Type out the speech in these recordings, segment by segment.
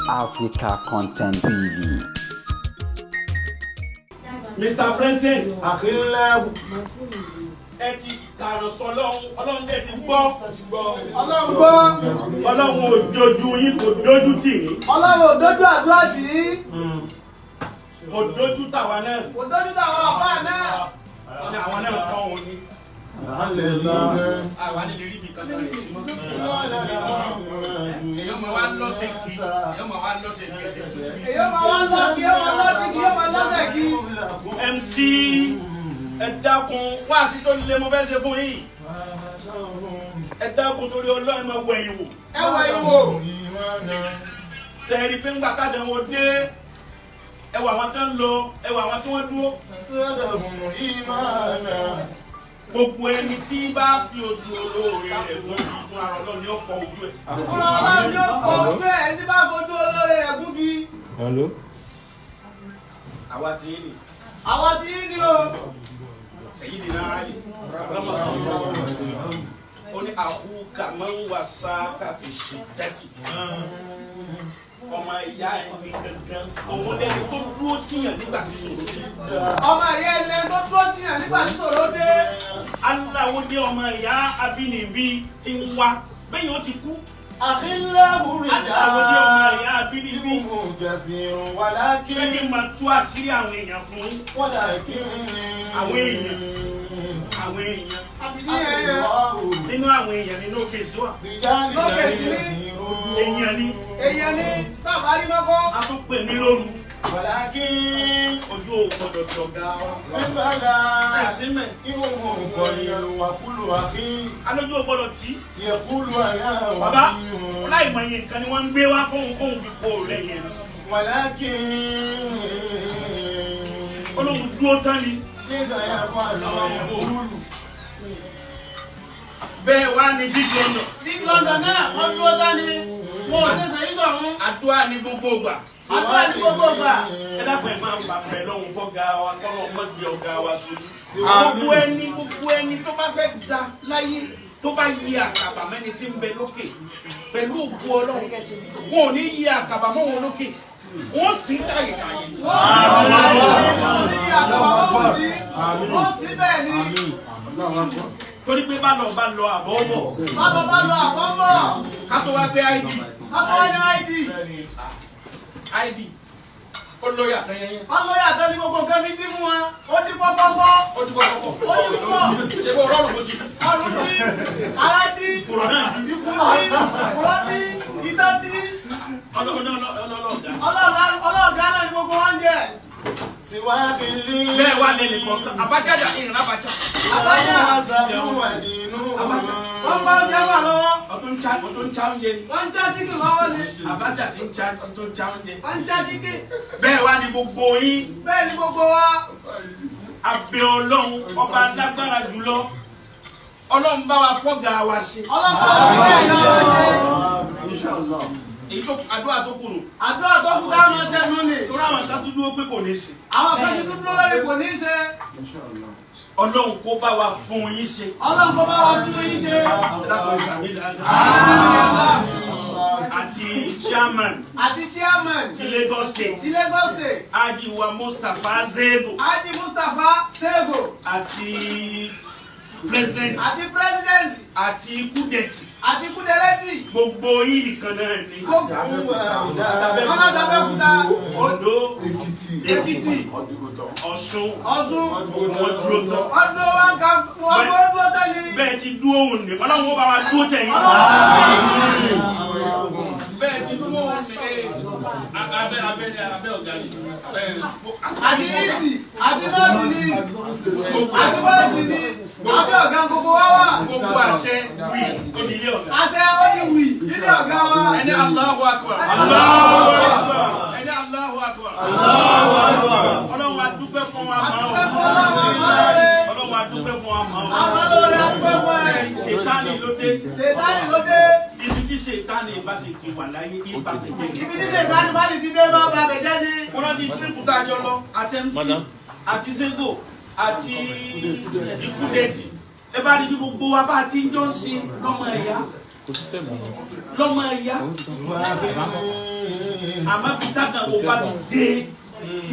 Africa Content TV. Mr. President, ẹ ti kàrọ̀ Ọlọ́run dẹ̀ ti gbọ́. Ọlọ́run ò dojú yín, kò dojú tì yín. Ọlọ́run ò dojú àdúrà tì yín. Kò dojú tàwa náà. Kò dojú tàwa àbá náà. Wọ́n ní àwọn náà kọ́ òun ni. Àwa nílé rí mi kankan rẹ̀ sí mọ́. Èyí ọmọ wa lọ́sẹ̀ kí. Èyí ọmọ wa lọ́sẹ̀ kí ẹsẹ̀ tuntun. Èyí ọmọ wa lọ́sẹ̀ kí, ọmọ lọ́sẹ̀ kí, ọmọ lọ́sẹ̀ kí. MC ẹ dákun wá sí tó lè mo fẹ́ ṣe fún yín. Ẹ dákun torí Ọlọ́run máa wọ ẹ̀yìn wò. Ẹ wọ ẹ̀yìn wò. Tẹ̀rí pé ńgbà káàdé wọn dé ẹ wà àwọn tí wọ́n lọ ẹ wà àwọn tí wọ́n dúró. Gbogbo ẹni tí bá fi ojú olóore rẹ̀ gúngi fún ara Ọlọ́run yóò fọ ojú ẹ̀. Fún Ọlọ́run yóò fọ ojú ẹ̀ ẹni tí bá fojú olóore rẹ̀ gúngi. Àwa ti yín ni. Àwa tí yín ni o. Èyí ni náírà ni. Ó ní àhúkà máa ń wà sáàkà fi ṣe dẹ́tì. Ọmọ ìyá ẹni gangan. Òun lẹ́nu tó dúró tìyàn nígbà tí ṣòro dé. Ọmọ ìyá ẹni tó dúró tìyàn nígbà tí ṣòro dé. Aláwo dé ọmọ ìyá abínibí ti ń wá. Bẹ́yìn ó ti kú. Àkínláwù rí Aláwo dé ọmọ ìyá abínibí. wàlákì. Ṣé kí n máa tú àṣírí àwọn èèyàn fún yín? Wàlákì. Àwọn èèyàn. Àwọn èèyàn. Àbídí ẹ̀yẹ. Nínú àwọn èèyàn nínú òkèsí wà. Lókèsí ní. Èèyàn ni. Èèyàn ní bàbá rí lọ́kọ́. A tún pè mí lóru. Wàlákì. Ojú ò gbọdọ̀ tọ̀gá wa. Nígbàdà. Ẹ̀sìn mẹ́. Ìhòòhò ìkọ̀yìn wàkúlù àkí. Alójú ò gbọdọ̀ tí. Yẹ̀kúlù àyà wà. Bàbá láìmọye nǹkan ni wọ́n ń gbé wá fóun kóun fi kó o lẹ́yìn ẹ̀rù. Wàlákì. Olóhùn dúró tán ni. Bẹ́ẹ̀ wá ní Big London. Big London náà wọ́n dúró dání. Wọ́n ò ṣẹ̀ṣẹ̀ yí sọ̀run. Àdúrà ní gbogbo ìgbà. Àdúrà ní gbogbo ìgbà. Ẹ dákun ẹ̀ máa ń bà bẹ̀ lọ́hùn fọ́gá wa kọ́lọ́ mọ́gbé ọ̀gá wa sójú. Gbogbo ẹni tó bá fẹ́ da láyé tó bá yí àkàbà mẹ́ni tí ń bẹ lókè pẹ̀lú òkú Ọlọ́run wọn ò ní yí àkàbà mọ́ wọn lókè wọ́n sì ń káyè káyè. Wọ́n sì bẹ́ẹ̀ ni. Torí pé bá lọ àbọ̀ bọ̀. Bá lọ àbọ̀ bọ̀. Ká tó wá gbé ID. Ká tó wá ní ID. ID. Ó lórí àtẹ̀yẹyẹ. Wọ́n lórí àtẹ̀yẹ gbogbo nǹkan fi dín mú wọn. Ó ti pọ́pọ́pọ́. Ó ti pọ́pọ́pọ́. Ó ti pọ́. Ṣé kó rọrùn ló ti? Ọrùn dí. Ara dí. Fùrọ̀ náà dí. Ikú dí. Fùrọ̀ dí. Ìtọ́ dí. Ọlọ́ọ̀gá náà ni gbogbo wọn jẹ. Bẹ́ẹ̀ wá lẹ́nu kọ̀ọ̀kan. Abacha jà ìrìn Abacha. Abacha. Wọ́n bá ń jẹ́ wà lọ́wọ́. Ọtún ń cha oúnjẹ ni. Wọ́n ń já chicken lọ́wọ́ ni. Abacha ti ń cha oúnjẹ. Wọ́n ń já chicken. Bẹ́ẹ̀ wá ní gbogbo yín. Bẹ́ẹ̀ ni gbogbo wa. Abẹ́ Ọlọ́run ọba lágbára jùlọ. Ọlọ́run bá wa fọ́gà wa ṣe. Ọlọ́run bá wa fọ́gà wa ṣe. Èyí tó àdúrà tó kù nù. Àdúrà tó kù ká máa ṣe nù ni. Torí àwọn kan tún dúró pé kò ní ṣe. Àwọn kan tún dúró lórí kò ní ṣe. Ọlọ́run kó bá wa fún yín ṣe. Ọlọ́run kó bá wa fún yín ṣe. Dákun ìsàmì dáadáa. Àti chairman. Àti chairman. Ti Lagos State. Ti Lagos State. Haji wa Mustapha Zego. Haji Mustapha Zego. Àti president. Àti president. Àti Kúdẹ̀tì. Àti Kúdẹ̀lẹ́tì. Gbogbo yín nìkan náà ni. Gbogbo Ọlọ́dàbẹ́kúta. Ondo. Èkìtì. Ọ̀ṣun. Wọ́n dúró tán. Wọ́n dúró tán ni. Bẹ́ẹ̀ ti dúró òun ni. Ọlọ́run ó bá wa dúró tẹ̀yìn. Bẹ́ẹ̀ ti dúró òun sí abẹ́ ọ̀gá ni. Àti ìsì, àti nọ́ọ̀tì ni, àti bọ́ọ̀sì ni, abẹ́ ọ̀gá gbogbo wa wà. Gbogbo àṣẹ wì ó ní ilé ọ̀gá. Àṣẹ ó ní wì nílé ọ̀gá wa. Ẹni Allahu Akbar. Ẹni Allahu Akbar. Ọlọ́run wa dúpẹ́ fún wa máa ń. Ọlọ́run wa dúpẹ́ fún wa máa ń. Àwọn lórí adúpẹ́ fún ẹ. Ṣètánì ló dé. Ṣètánì ló dé. Ibi tí Ṣètánì bá ṣe ti wà láyé ibà gbẹgbẹ. Ibi tí Ṣètánì bá ti dé bá ọba àbẹ̀jẹ́ ni. Wọ́n rántí tírípù tá a jọ lọ àti MC àti Zego àti Ikúdẹ̀tì. Ẹ bá rí bí gbogbo wa bá ti ń jọ ń ṣe lọ́mọ ẹ̀yà. àmọ́ peter náà ó bá ti dé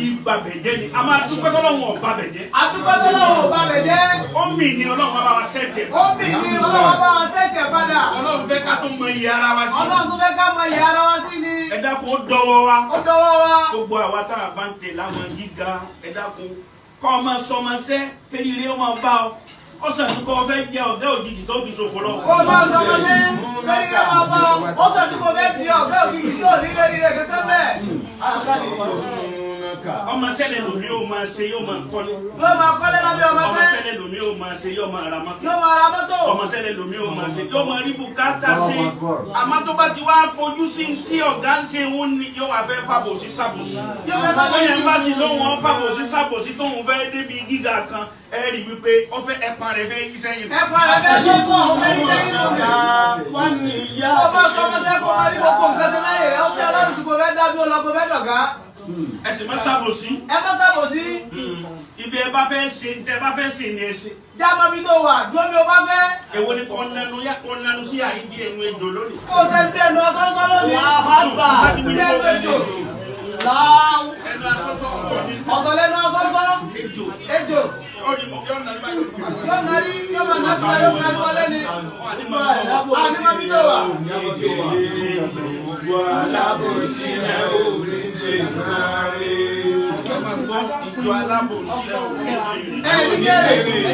ìgbà bẹ̀jẹ̀ ni a máa dúpẹ́ tọ́lọ́wọ́ ọba bẹ̀jẹ̀. a dúpẹ́ tọ́lọ́wọ́ ọba bẹ̀jẹ̀. ó mì ní ọlọ́run bá wa sẹ́ẹ̀tì ẹ̀. ó mì ní ọlọ́run bá wa sẹ́ẹ̀tì ẹ̀ padà. ọlọ́run fẹ́ ká tó mọ iye ara wa sí. ọlọ́run tó fẹ́ ká mọ iye ara wa sí ni. ẹ dákun ó dọwọ́ wa. ó dọwọ́ wa. gbogbo àwa tá a bá ń tẹ̀ láwọn gíga ẹ dákun kọ́ ọmọ sọmọsẹ́ kékeré ó máa bá ọ ọ̀sẹ̀ tó kọ́ fẹ́ jẹ́ ọ̀gá òjijì tó fi ṣòfò lọ. ó máa sọmọsẹ́ kékeré máa bá ọ ọ̀sẹ̀ tó kọ́ fẹ́ di ọ̀gá òjijì tó ní lóríire kankan bẹ́ẹ̀. ọmọ sẹ́lẹ̀ lómi ó máa ṣe yóò máa kọ́lé. yóò máa kọ́lé lábẹ́ ọmọ ọmọ sẹ́lẹ̀ lómi ó máa ṣe yóò máa ra mọ́tò. yóò máa ra mọ́tò. ọmọ sẹ́lẹ̀ lómi ó máa ṣe yóò máa rí bùkátà sí. àmọ́ tó bá ti wá fojú sí tí ọ̀gá ń ṣe òun ni yóò wá fẹ́ fàbòsí sàbòsí. yóò fẹ́ fàbòsí. bóyá ń bá sì lóhùn ọ́ fàbòsí sàbòsí tóun fẹ́ débi gíga kan ẹ rí wípé ó fẹ́ ẹ̀pà rẹ̀ fẹ́ yí sẹ́yìn. ẹ̀pà rẹ̀ fẹ́ yí sẹ́yìn lómi. ọmọ sọmọsẹ́ kó máa rí gbogbo nǹkan sí láyé rẹ̀ ó fẹ́ ọlọ́run tó kò fẹ́ dábí ọlọ́kọ̀ fẹ́ dọ̀gá. ẹ sì má sàbòsí. ẹ má sàbòsí. ibi ẹ bá fẹ́ ṣe tẹ bá fẹ́ ṣe ni ẹ ṣe. jábọ bí tó wà dúró bí o bá fẹ́. èwo ni kò nanu sí àyè bí ẹnu ejò lónìí. kó o ṣe ń bẹ́ẹ̀ lọ sọ́sọ́ lónìí. láti bí ẹnu ejò. ẹnu asọ́sọ́ ọ̀tọ̀ lẹ́nu asọ́sọ́. ejò. yóò nàrí yóò máa ná sílẹ̀ yóò máa gbọ́ lẹ́ni. àdìmọ́ bí tó wà. Alabosi ẹ ò ní ṣe kárí. Ìjọ alábòsí ẹ ò ní jèrè. ẹ ní jèrè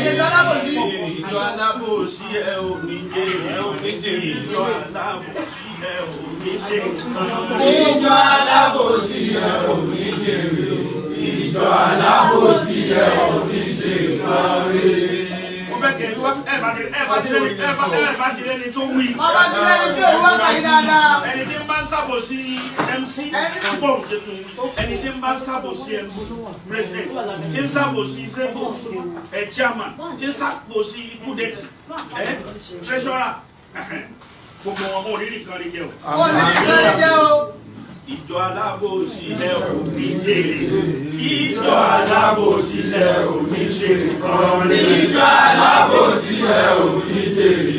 ìjọ alábòsí. Ìjọ alábòsí ẹ ò ní jèrè. Ìjọ alábòsí ẹ ò ní ṣe nǹkan. Ìjọ alábòsí ẹ ò ní jèrè. Ìjọ alábòsí ẹ ò ní ṣe kárí. Ẹ bá ti lẹ́ni tó wí. Bàbá ti lẹ́ni tó wí wá kàyí dáadáa. Ẹni tí ń bá ń sàbòsí MC ẹni tí ń bá ń sàbòsí MC president tí ń sàbòsí sẹ́kù chairman tí ń sàbòsí ikúdẹ́tì treasurer gbogbo wọn mọ̀ onírì kan rí jẹ́ o. Onírì kan rí jẹ́ o. Ìjọ alábòsí lẹ ò ní jèrè. Ìjọ alábòsí lẹ ò ní ṣe nǹkan rí. Ìjọ alábòsí lẹ ò ní jèrè.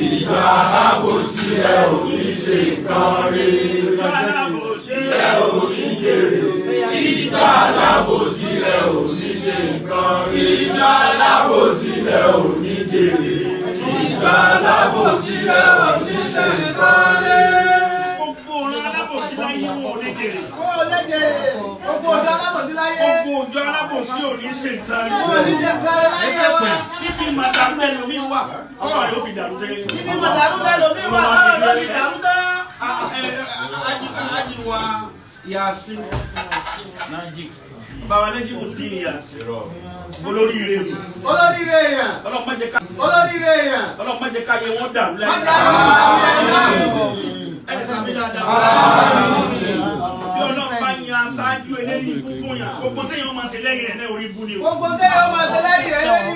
Ìjọ alábòsí lẹ ò ní ṣe nǹkan rí. Ìjọ alábòsí lẹ ò ní jèrè. Ìjọ alábòsí lẹ ò ní ṣe nǹkan rí. Ìjọ alábòsí lẹ ò ní jèrè. Ìjọ alábòsí lẹ ò ní ṣe nǹkan rí. Gbogbo ọjọ́ alábòsí láyé. Gbogbo ọjọ́ alábòsí ò ní ṣe nǹkan rí. Ò ní ṣe nǹkan rí láyé wa. Níbi màdàrú lẹ́nu mi wà, ọ̀rọ̀ yóò fi dàrú tẹ́lẹ̀. Níbi màdàrú lẹ́nu mi wà, ọ̀rọ̀ yóò fi dàrú tán. Ajiwa Yasin bàbá lẹ́jì kò dín Yasin olóríire mi. Olóríire èèyàn. Ọlọ́mọdé ká. Olóríire èèyàn. Ọlọ́mọdé ká yẹ wọ́n dàrú láyé. Ẹni sàmì dáadáa. Bí Ọlọ́run bá yan aṣáájú eléyìí kú fún yàn, gbogbo téèyàn máa ṣe lẹ́yìn rẹ̀ náà orí bú ni o. Gbogbo téèyàn máa ṣe lẹ́yìn rẹ̀ lórí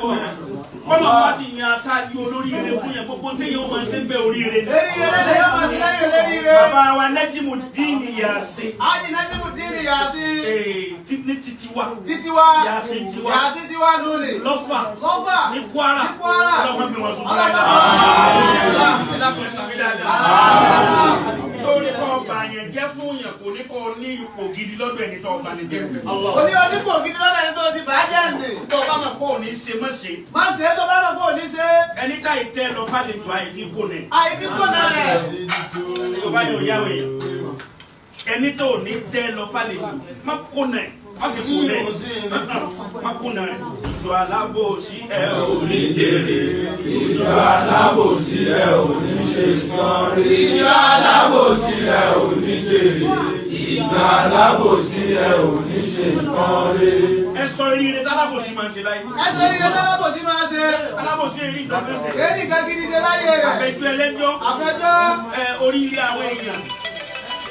bú ni. Ọlọ́run bá sì yan aṣáájú olóríire fún yàn, gbogbo téèyàn máa ṣe ń bẹ oríire. Eríire lẹ́yìn yóò máa ṣe lẹ́yìn léríire. Bàbá wa Nẹ́jìmù díìnì Yasin. Ájì Nẹ́jìmù díìnì Yasin. Ní titiwa. Titiwa. Yasin tiwa. Yasin tiwa lónìí. Lọ́fà. Lọ́fà. Ní Kwara. Ní Kwara. Ọlọ́run fi wọn sùn Ọlọ́run fi dáadáa. Ẹ dákun sàmì dáadáa. Sórí kọ́ ọba yẹn jẹ́ fún yẹn kò ní kọ́ ní ipò gidi lọ́dọ̀ ẹni tó ọba ní jẹ́. Oní onípò gidi lọ́dọ̀ ẹni tó ti bàjẹ́ nì. Tó o bá mọ̀ kó o ní ṣe mọ́ ṣe. Má ṣe tó bá mọ̀ kó o ní ṣe. Ẹni ká ìtẹ́ lọ fàlejò àìfi kò nẹ̀. Àìfi kò nẹ̀ rẹ̀. Tó bá yóò yáwó yẹn. Ẹni tó o ní tẹ́ lọ fàlejò má kò nẹ̀. Má fi kò nẹ̀. Má kò nẹ̀. Ìjọ alábòsí ẹ ò ní jèrè. Ìjọ alábòsí ẹ ò ní ṣe sọ́rí. Ìjọ alábòsí ẹ ò ní jèrè. Ìjọ alábòsí ẹ ò ní ṣe nǹkan rí. Ẹ sọ eré tálábòsí máa ń ṣe láyé. Ẹ sọ eré tálábòsí máa ń ṣe. Alábòsí eré nǹkan tó ṣe. Eré nǹkan gidi ṣe láyé rẹ̀. Àfẹjọ́ ẹlẹ́jọ́. Àfẹjọ́. Oríire àwọn èèyàn.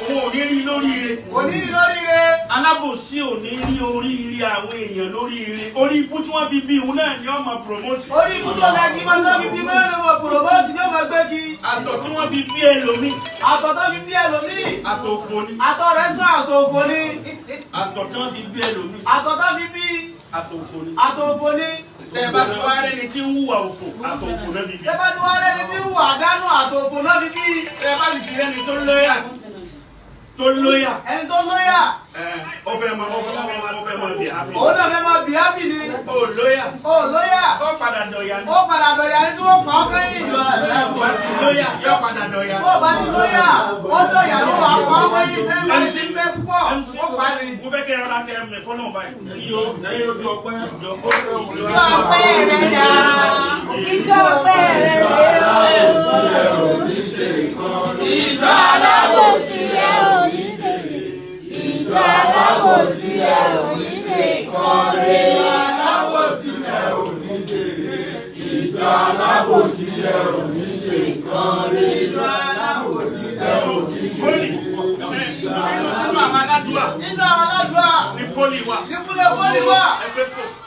Òun ò ní rí lóríire. Ò ní rí lóríire. Alábòsí ò ní rí oríire àwọn èèyàn lóríire. Orí ikú tí wọ́n fi bí òun náà ni wọ́n máa promote. Orí ikú tó lẹ́kí máa ń lọ́ fi bí mẹ́rin ni wọ́n promote ni wọ́n máa gbé kí. Àtọ̀ tí wọ́n fi bí ẹlòmíì. Àtọ̀ tó fi bí ẹlòmíì. Àtọ̀ òfò ni. Àtọ̀ rẹ̀ sàn àtọ̀ òfò ni. Àtọ̀ tí wọ́n fi bí ẹlòmíì. Àtọ̀ tó fi bí. Àtọ̀ òfò ni. Àtọ̀ òfò ni. Tẹ́ bá ti wá rẹ́ni tí ń hùwà òfò, àtọ̀ òfò náà fi bí. Tẹ́ bá ti wá rẹ́ni tí ń hùwà àdánù àtọ̀ òfò náà fi bí. Tẹ́ bá ti rẹ́ni tó lóyà. tó lóyà. ẹni tó lóyà. ó fẹ́ máa bí happy. òun náà fẹ́ máa bí happy ni. ó lóyà. ó lóyà. ó padà dọ̀yà ni. ó padà dọ̀yà ni tí wọ́n pa ọ́ kẹ́yìn. bó ti lóyà yóò padà dọ̀yà. bó bá ti lóyà ó dọ̀yà ló wà pa ọ́ kẹ́yìn bẹ́ẹ̀ bá ti fẹ́ púpọ̀ ó pa ni. mo fẹ́ kẹ́ ẹ rọra kẹ́ ẹ mẹ́ fọ́nà báyìí. ìjọ ọpẹ́ rẹ̀ dà ìjọ ọpẹ́ rẹ̀ rẹ̀ o. ìjọ alábòsí ẹ̀ ò ní jèrè. ìjọ alábòsí ẹ̀ ò ní ṣe nǹkan rẹ̀. ìjọ alábòsí ẹ̀ ò ní ṣe nǹkan rẹ̀. ìjọ alábòsí ẹ̀ ò ní poli nínú àwọn aládùúgbà nínú àwọn aládùúgbà ní poli wa. ní kúlẹ̀ poli wa. ẹgbẹ́ pò.